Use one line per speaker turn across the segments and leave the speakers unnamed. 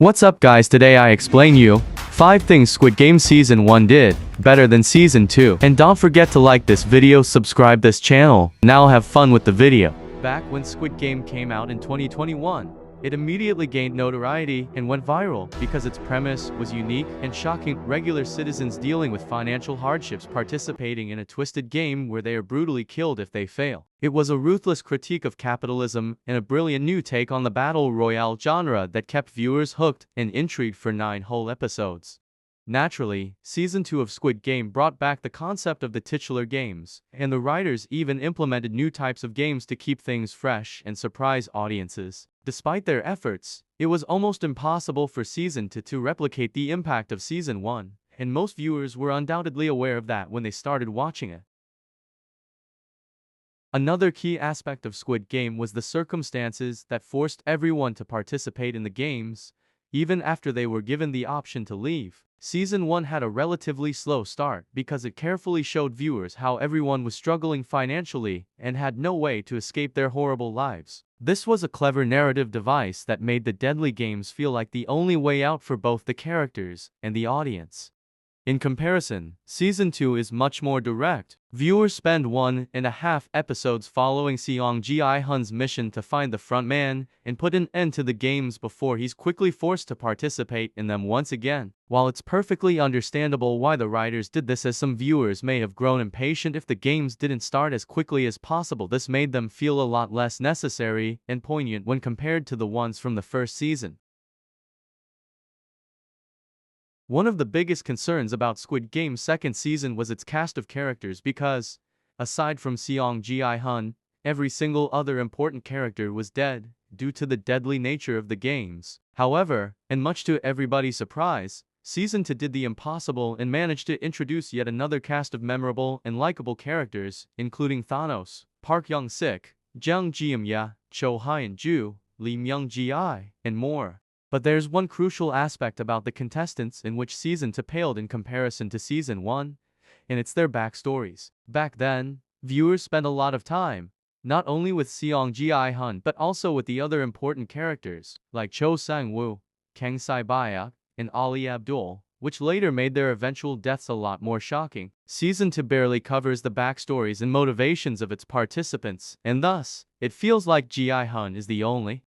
What's up guys, today I explain you 5 things Squid Game Season 1 did better than Season 2. And don't forget to like this video, subscribe this channel. Now have fun with the video. Back when Squid Game came out in 2021, it immediately gained notoriety and went viral because its premise was unique and shocking. Regular citizens dealing with financial hardships participating in a twisted game where they are brutally killed if they fail. It was a ruthless critique of capitalism and a brilliant new take on the battle royale genre that kept viewers hooked and intrigued for 9 whole episodes. Naturally, Season 2 of Squid Game brought back the concept of the titular games, and the writers even implemented new types of games to keep things fresh and surprise audiences. Despite their efforts, it was almost impossible for Season 2 to replicate the impact of Season 1, and most viewers were undoubtedly aware of that when they started watching it. Another key aspect of Squid Game was the circumstances that forced everyone to participate in the games, even after they were given the option to leave. Season 1 had a relatively slow start because it carefully showed viewers how everyone was struggling financially and had no way to escape their horrible lives. This was a clever narrative device that made the deadly games feel like the only way out for both the characters and the audience. In comparison, Season 2 is much more direct. Viewers spend 1.5 episodes following Seong Ji-hun's mission to find the front man and put an end to the games before he's quickly forced to participate in them once again. While it's perfectly understandable why the writers did this, as some viewers may have grown impatient if the games didn't start as quickly as possible, this made them feel a lot less necessary and poignant when compared to the ones from the first season. One of the biggest concerns about Squid Game's second season was its cast of characters because, aside from Seong Ji-hun, every single other important character was dead due to the deadly nature of the games. However, and much to everybody's surprise, Season 2 did the impossible and managed to introduce yet another cast of memorable and likable characters, including Thanos, Park Young-sik, Jung Ji-ya, Cho Hyun-ju, Lee Myung-ji, and more. But there's one crucial aspect about the contestants in which Season 2 paled in comparison to Season 1, and it's their backstories. Back then, viewers spent a lot of time, not only with Seong Ji-hun but also with the other important characters, like Cho Sang-woo, Kang Sai-byak, and Ali Abdul, which later made their eventual deaths a lot more shocking. Season 2 barely covers the backstories and motivations of its participants, and thus, it feels like Ji-hun is the only.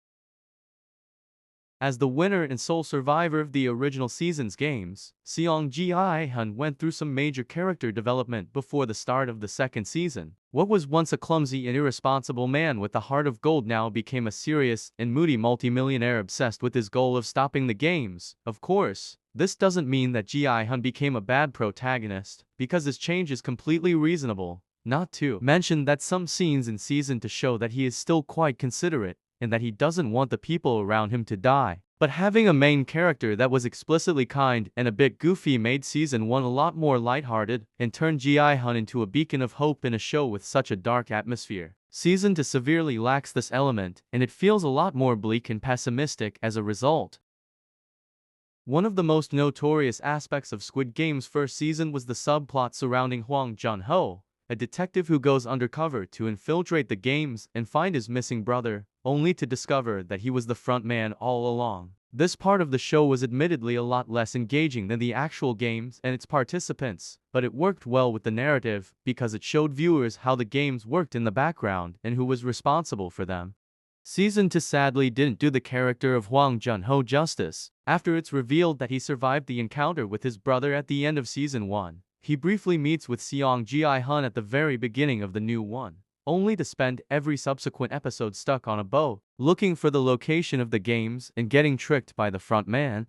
As the winner and sole survivor of the original season's games, Seong Ji-hun went through some major character development before the start of the second season. What was once a clumsy and irresponsible man with a heart of gold now became a serious and moody multimillionaire obsessed with his goal of stopping the games. Of course, this doesn't mean that Ji-hun became a bad protagonist, because his change is completely reasonable. Not to mention that some scenes in Season 2 show that he is still quite considerate, and that he doesn't want the people around him to die. But having a main character that was explicitly kind and a bit goofy made Season 1 a lot more lighthearted and turned Ji-hun into a beacon of hope in a show with such a dark atmosphere. Season 2 severely lacks this element, and it feels a lot more bleak and pessimistic as a result. One of the most notorious aspects of Squid Game's first season was the subplot surrounding Hwang Jun-ho, a detective who goes undercover to infiltrate the games and find his missing brother, only to discover that he was the front man all along. This part of the show was admittedly a lot less engaging than the actual games and its participants, but it worked well with the narrative because it showed viewers how the games worked in the background and who was responsible for them. Season 2 sadly didn't do the character of Hwang Jun-ho justice. After it's revealed that he survived the encounter with his brother at the end of Season 1, he briefly meets with Seong Ji-hun at the very beginning of the new one, only to spend every subsequent episode stuck on a boat, looking for the location of the games and getting tricked by the front man.